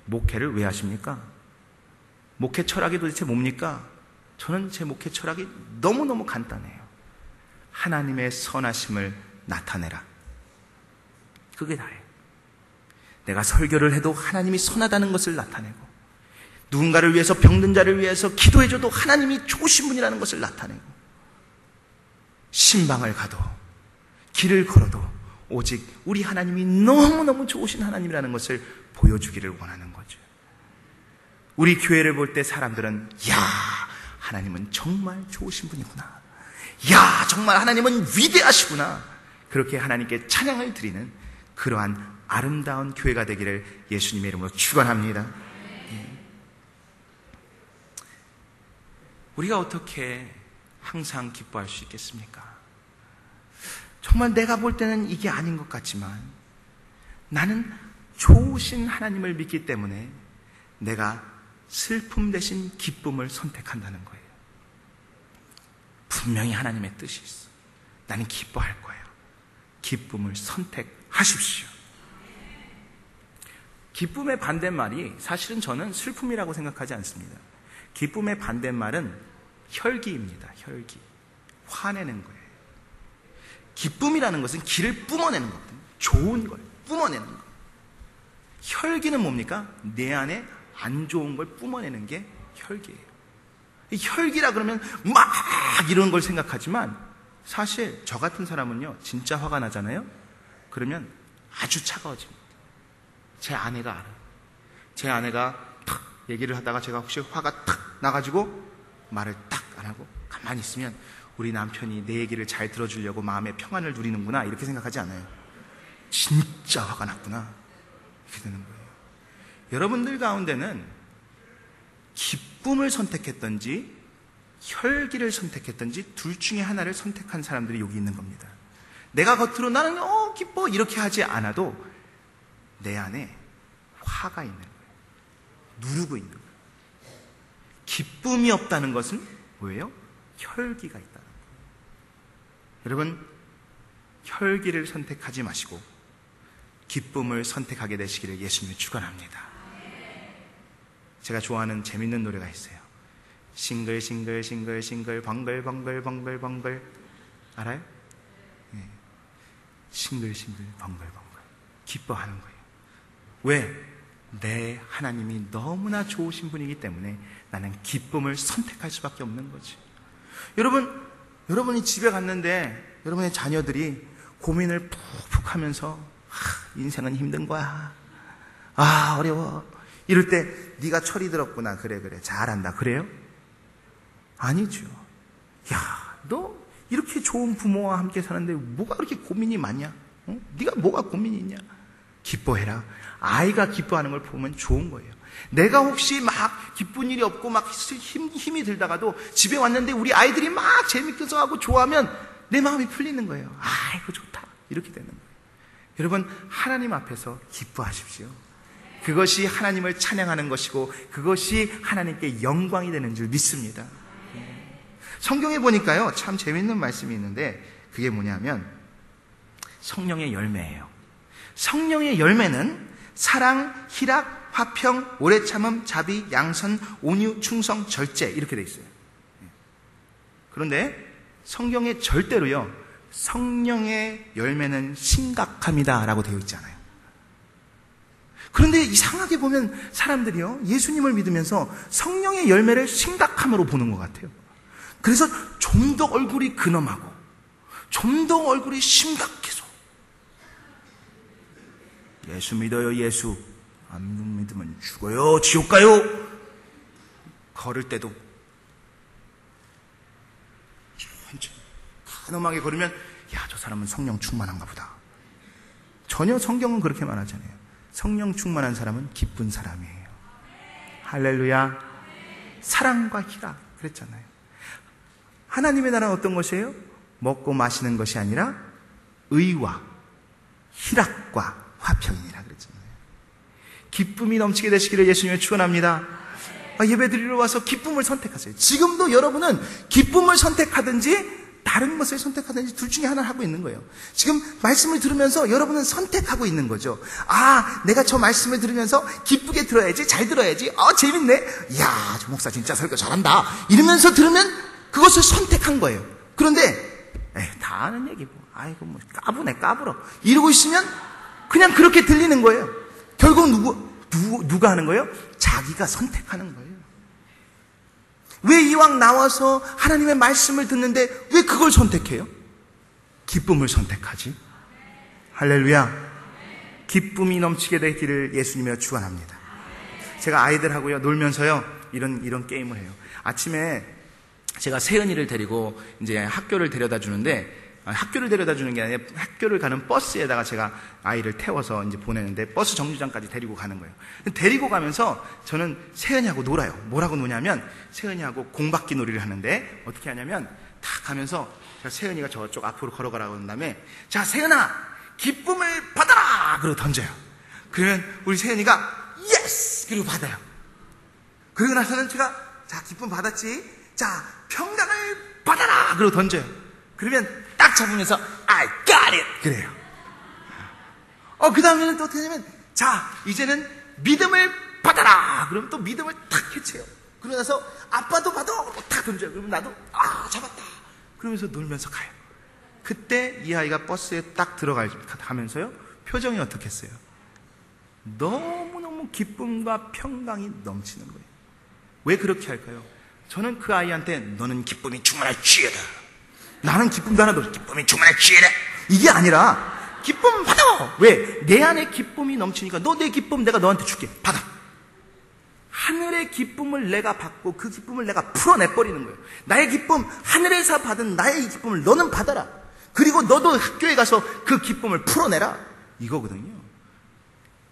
목회를 왜 하십니까? 목회 철학이 도대체 뭡니까? 저는 제 목회 철학이 너무너무 간단해요. 하나님의 선하심을 나타내라. 그게 다예요. 내가 설교를 해도 하나님이 선하다는 것을 나타내고, 누군가를 위해서, 병든 자를 위해서 기도해줘도 하나님이 좋으신 분이라는 것을 나타내고, 신방을 가도 길을 걸어도 오직 우리 하나님이 너무너무 좋으신 하나님이라는 것을 보여주기를 원하는 거죠. 우리 교회를 볼 때 사람들은 야, 하나님은 정말 좋으신 분이구나, 야, 정말 하나님은 위대하시구나, 그렇게 하나님께 찬양을 드리는 그러한 아름다운 교회가 되기를 예수님의 이름으로 축원합니다. 우리가 어떻게 항상 기뻐할 수 있겠습니까? 정말 내가 볼 때는 이게 아닌 것 같지만 나는 좋으신 하나님을 믿기 때문에 내가 슬픔 대신 기쁨을 선택한다는 거예요. 분명히 하나님의 뜻이 있어. 나는 기뻐할 거예요. 기쁨을 선택하십시오. 기쁨의 반대말이 사실은 저는 슬픔이라고 생각하지 않습니다. 기쁨의 반대말은 혈기입니다. 혈기. 화내는 거예요. 기쁨이라는 것은 기를 뿜어내는 거거든요. 좋은 걸 뿜어내는 거. 혈기는 뭡니까? 내 안에 안 좋은 걸 뿜어내는 게 혈기예요. 이 혈기라 그러면 막 이런 걸 생각하지만 사실 저 같은 사람은요, 진짜 화가 나잖아요? 그러면 아주 차가워집니다. 제 아내가 알아요. 제 아내가 탁 얘기를 하다가 제가 혹시 화가 탁 나가지고 말을 딱 안 하고 가만히 있으면 우리 남편이 내 얘기를 잘 들어주려고 마음의 평안을 누리는구나, 이렇게 생각하지 않아요. 진짜 화가 났구나, 이렇게 되는 거예요. 여러분들 가운데는 기쁨을 선택했던지 혈기를 선택했던지 둘 중에 하나를 선택한 사람들이 여기 있는 겁니다. 내가 겉으로 나는 기뻐 이렇게 하지 않아도 내 안에 화가 있는 거예요. 누르고 있는 거예요. 기쁨이 없다는 것은 뭐예요? 혈기가 있다는 거예요. 여러분, 혈기를 선택하지 마시고 기쁨을 선택하게 되시기를 예수님을 축원합니다. 제가 좋아하는 재밌는 노래가 있어요. 싱글 싱글 싱글 싱글 벙글 벙글 벙글 벙글, 알아요? 네. 싱글 싱글 벙글 벙글. 기뻐하는 거예요. 왜? 내 하나님이 너무나 좋으신 분이기 때문에 나는 기쁨을 선택할 수밖에 없는 거지. 여러분이 집에 갔는데 여러분의 자녀들이 고민을 푹푹 하면서 인생은 힘든 거야, 어려워, 이럴 때 네가 철이 들었구나, 그래 잘한다, 그래요? 아니죠. 야, 너 이렇게 좋은 부모와 함께 사는데 뭐가 그렇게 고민이 많냐? 네가 뭐가 고민이 있냐? 기뻐해라. 아이가 기뻐하는 걸 보면 좋은 거예요. 내가 혹시 막 기쁜 일이 없고 막 힘이 들다가도 집에 왔는데 우리 아이들이 막 재밌게서 하고 좋아하면 내 마음이 풀리는 거예요. 아이고 좋다, 이렇게 되는 거예요. 여러분, 하나님 앞에서 기뻐하십시오. 그것이 하나님을 찬양하는 것이고 그것이 하나님께 영광이 되는 줄 믿습니다. 성경에 보니까요, 참 재밌는 말씀이 있는데 그게 뭐냐면 성령의 열매예요. 성령의 열매는 사랑, 희락, 화평, 오래 참음, 자비, 양선, 온유, 충성, 절제, 이렇게 돼 있어요. 그런데 성경에 절대로요, 성령의 열매는 심각합니다 라고 되어 있잖아요. 그런데 이상하게 보면 사람들이요, 예수님을 믿으면서 성령의 열매를 심각함으로 보는 것 같아요. 그래서 좀 더 얼굴이 근엄하고 좀 더 얼굴이 심각해서, 예수 믿어요, 예수. 안 믿으면 죽어요, 지옥 가요. 걸을 때도 천천히 근엄하게 걸으면 야, 저 사람은 성령 충만한가 보다. 전혀 성경은 그렇게 말하잖아요. 성령 충만한 사람은 기쁜 사람이에요. 할렐루야. 사랑과 희락, 그랬잖아요. 하나님의 나라는 어떤 것이에요? 먹고 마시는 것이 아니라 의와 희락과 화평이라 그랬잖아요. 기쁨이 넘치게 되시기를 예수님을 축원합니다. 예배 드리러 와서 기쁨을 선택하세요. 지금도 여러분은 기쁨을 선택하든지 다른 것을 선택하든지 둘 중에 하나를 하고 있는 거예요. 지금 말씀을 들으면서 여러분은 선택하고 있는 거죠. 아, 내가 저 말씀을 들으면서 기쁘게 들어야지, 잘 들어야지, 재밌네. 이야, 저 목사 진짜 설교 잘한다. 이러면서 들으면 그것을 선택한 거예요. 그런데 다 아는 얘기고, 아이고 뭐 까부네 까불어 이러고 있으면 그냥 그렇게 들리는 거예요. 결국 누가 하는 거예요? 자기가 선택하는 거예요. 왜 이왕 나와서 하나님의 말씀을 듣는데 왜 그걸 선택해요? 기쁨을 선택하지. 할렐루야. 기쁨이 넘치게 되기를 예수님이여 축원합니다. 제가 아이들하고요 놀면서요 이런 게임을 해요. 아침에 제가 세은이를 데리고 이제 학교를 데려다 주는데, 학교를 데려다 주는 게 아니라 학교를 가는 버스에다가 제가 아이를 태워서 이제 보내는데 버스 정류장까지 데리고 가는 거예요. 데리고 가면서 저는 세은이하고 놀아요. 뭐라고 노냐면 세은이하고 공받기 놀이를 하는데, 어떻게 하냐면 딱 가면서 세은이가 저쪽 앞으로 걸어가라고 한 다음에, 자 세은아 기쁨을 받아라 그러고 던져요. 그러면 우리 세은이가 예스 그리고 받아요. 그러고 나서는 제가 자 기쁨 받았지, 자 평강을 받아라 그러고 던져요. 그러면 딱 잡으면서 I got it 그래요. 그 다음에는 또 어떻게 하냐면, 자 이제는 믿음을 받아라 그러면 또 믿음을 탁 해쳐요. 그러고 나서 아빠도 받아 그러고 탁 던져요. 그러면 나도 잡았다 그러면서 놀면서 가요. 그때 이 아이가 버스에 딱 들어가면서요 표정이 어떻겠어요? 너무너무 기쁨과 평강이 넘치는 거예요. 왜 그렇게 할까요? 저는 그 아이한테 너는 기쁨이 충만할 지혜다, 나는 기쁨도 하나도 기쁨이 충만할 지혜다, 이게 아니라 기쁨 받아. 왜? 내 안에 기쁨이 넘치니까 너 내 기쁨 내가 너한테 줄게, 받아. 하늘의 기쁨을 내가 받고 그 기쁨을 내가 풀어내버리는 거예요. 나의 기쁨, 하늘에서 받은 나의 기쁨을 너는 받아라. 그리고 너도 학교에 가서 그 기쁨을 풀어내라, 이거거든요.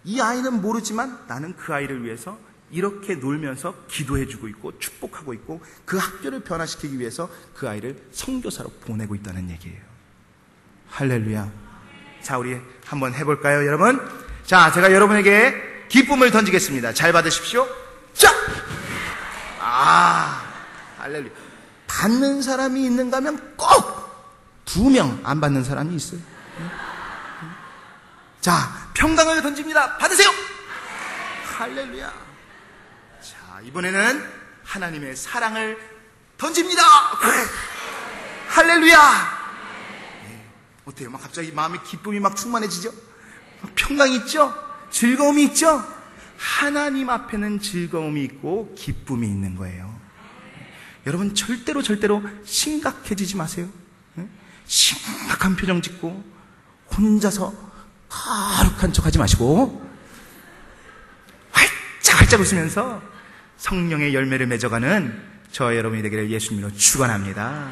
이 아이는 모르지만 나는 그 아이를 위해서 이렇게 놀면서 기도해주고 있고 축복하고 있고 그 학교를 변화시키기 위해서 그 아이를 선교사로 보내고 있다는 얘기예요. 할렐루야. 자, 우리 한번 해볼까요, 여러분? 자, 제가 여러분에게 기쁨을 던지겠습니다. 잘 받으십시오. 자! 할렐루야. 받는 사람이 있는가 하면 꼭 2명 안 받는 사람이 있어요. 자, 평강을 던집니다. 받으세요. 할렐루야. 자, 이번에는 하나님의 사랑을 던집니다. 할렐루야. 어때요? 막 갑자기 마음에 기쁨이 막 충만해지죠? 평강이 있죠? 즐거움이 있죠? 하나님 앞에는 즐거움이 있고 기쁨이 있는 거예요. 여러분 절대로 심각해지지 마세요. 심각한 표정 짓고 혼자서 거룩한 척 하지 마시고 활짝 웃으면서 성령의 열매를 맺어가는 저와 여러분이 되기를 예수님으로 축원합니다.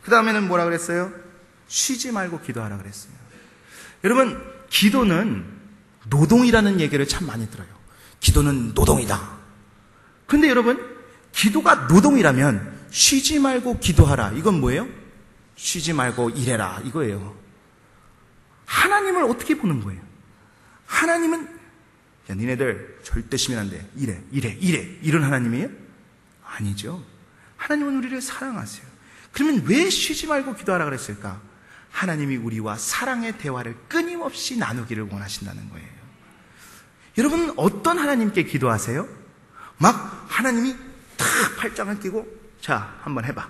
그 다음에는 뭐라 그랬어요? 쉬지 말고 기도하라 그랬어요. 여러분, 기도는 노동이라는 얘기를 참 많이 들어요. 기도는 노동이다. 근데 여러분, 기도가 노동이라면 쉬지 말고 기도하라, 이건 뭐예요? 쉬지 말고 일해라, 이거예요. 하나님을 어떻게 보는 거예요? 하나님은 야, 니네들 절대 쉬면 안 돼, 일해 이런 하나님이에요? 아니죠. 하나님은 우리를 사랑하세요. 그러면 왜 쉬지 말고 기도하라 그랬을까? 하나님이 우리와 사랑의 대화를 끊임없이 나누기를 원하신다는 거예요. 여러분, 어떤 하나님께 기도하세요? 막 하나님이 탁 팔짱을 끼고 자, 한번 해봐,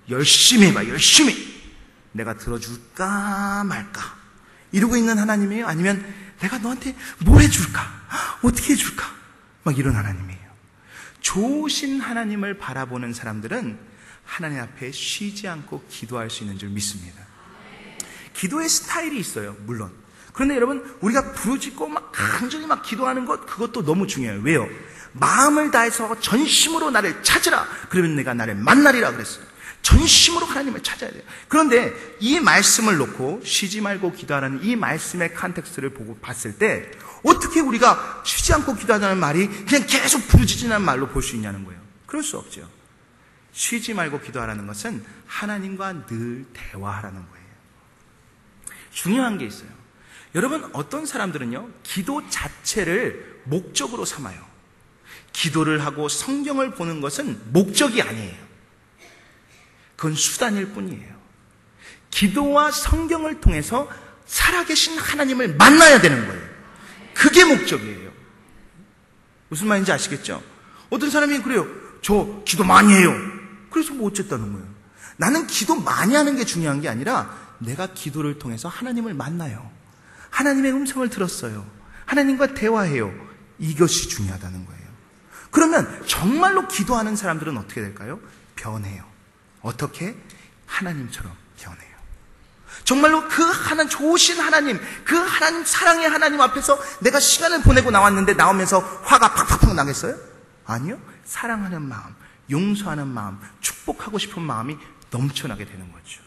열심히 해봐, 열심히 내가 들어줄까 말까 이러고 있는 하나님이에요? 아니면 내가 너한테 뭘 해줄까, 어떻게 해줄까, 막 이런 하나님이에요. 좋으신 하나님을 바라보는 사람들은 하나님 앞에 쉬지 않고 기도할 수 있는 줄 믿습니다. 기도의 스타일이 있어요, 물론. 그런데 여러분, 우리가 부르짖고 막 간절히 막 기도하는 것, 그것도 너무 중요해요. 왜요? 마음을 다해서 전심으로 나를 찾으라, 그러면 내가 나를 만나리라 그랬어요. 전심으로 하나님을 찾아야 돼요. 그런데 이 말씀을 놓고 쉬지 말고 기도하라는 이 말씀의 컨텍스트를 보고 봤을 때 어떻게 우리가 쉬지 않고 기도하자는 말이 그냥 계속 부르짖는 말로 볼 수 있냐는 거예요. 그럴 수 없죠. 쉬지 말고 기도하라는 것은 하나님과 늘 대화하라는 거예요. 중요한 게 있어요. 여러분, 어떤 사람들은요, 기도 자체를 목적으로 삼아요. 기도를 하고 성경을 보는 것은 목적이 아니에요. 그건 수단일 뿐이에요. 기도와 성경을 통해서 살아계신 하나님을 만나야 되는 거예요. 그게 목적이에요. 무슨 말인지 아시겠죠? 어떤 사람이 그래요. 저 기도 많이 해요. 그래서 뭐 어쨌다는 거예요. 나는 기도 많이 하는 게 중요한 게 아니라 내가 기도를 통해서 하나님을 만나요. 하나님의 음성을 들었어요. 하나님과 대화해요. 이것이 중요하다는 거예요. 그러면 정말로 기도하는 사람들은 어떻게 될까요? 변해요. 어떻게? 하나님처럼 변해요. 정말로 그 좋으신 하나님, 그 하나님, 사랑의 하나님 앞에서 내가 시간을 보내고 나왔는데 나오면서 화가 팍팍팍 나겠어요? 아니요. 사랑하는 마음, 용서하는 마음, 축복하고 싶은 마음이 넘쳐나게 되는 거죠.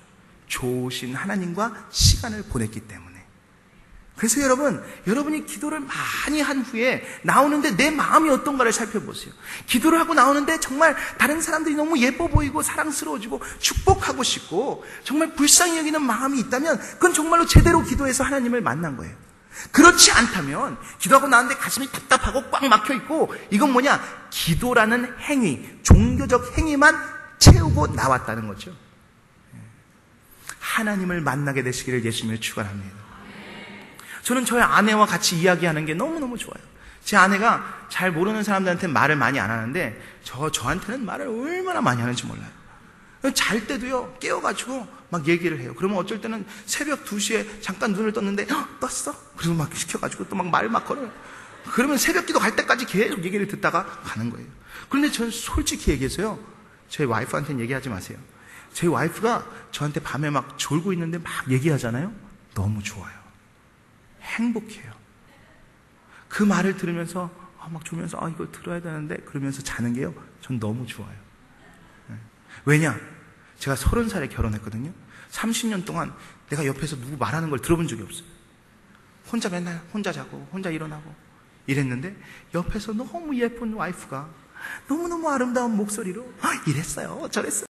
좋으신 하나님과 시간을 보냈기 때문에. 그래서 여러분이 기도를 많이 한 후에 나오는데 내 마음이 어떤가를 살펴보세요. 기도를 하고 나오는데 정말 다른 사람들이 너무 예뻐 보이고 사랑스러워지고 축복하고 싶고 정말 불쌍히 여기는 마음이 있다면 그건 정말로 제대로 기도해서 하나님을 만난 거예요. 그렇지 않다면 기도하고 나왔는데 가슴이 답답하고 꽉 막혀있고 이건 뭐냐? 기도라는 행위, 종교적 행위만 채우고 나왔다는 거죠. 하나님을 만나게 되시기를 예수님을 축원합니다. 저는 저희 아내와 같이 이야기하는 게 너무너무 좋아요. 제 아내가 잘 모르는 사람들한테 말을 많이 안 하는데 저한테는 말을 얼마나 많이 하는지 몰라요. 잘 때도요 깨워가지고 막 얘기를 해요. 그러면 어쩔 때는 새벽 2시에 잠깐 눈을 떴는데 떴어? 그래서 막 시켜가지고 또 막 말 막 걸어요. 그러면 새벽 기도 갈 때까지 계속 얘기를 듣다가 가는 거예요. 그런데 저는 솔직히 얘기해서요 저희 와이프한테는 얘기하지 마세요. 저희 와이프가 저한테 밤에 막 졸고 있는데 막 얘기하잖아요. 너무 좋아요. 행복해요. 그 말을 들으면서 막 졸면서 이거 들어야 되는데 그러면서 자는 게요 전 너무 좋아요. 왜냐? 제가 30살에 결혼했거든요. 30년 동안 내가 옆에서 누구 말하는 걸 들어본 적이 없어요. 혼자 맨날 혼자 자고 혼자 일어나고 이랬는데 옆에서 너무 예쁜 와이프가 너무너무 아름다운 목소리로 이랬어요 저랬어요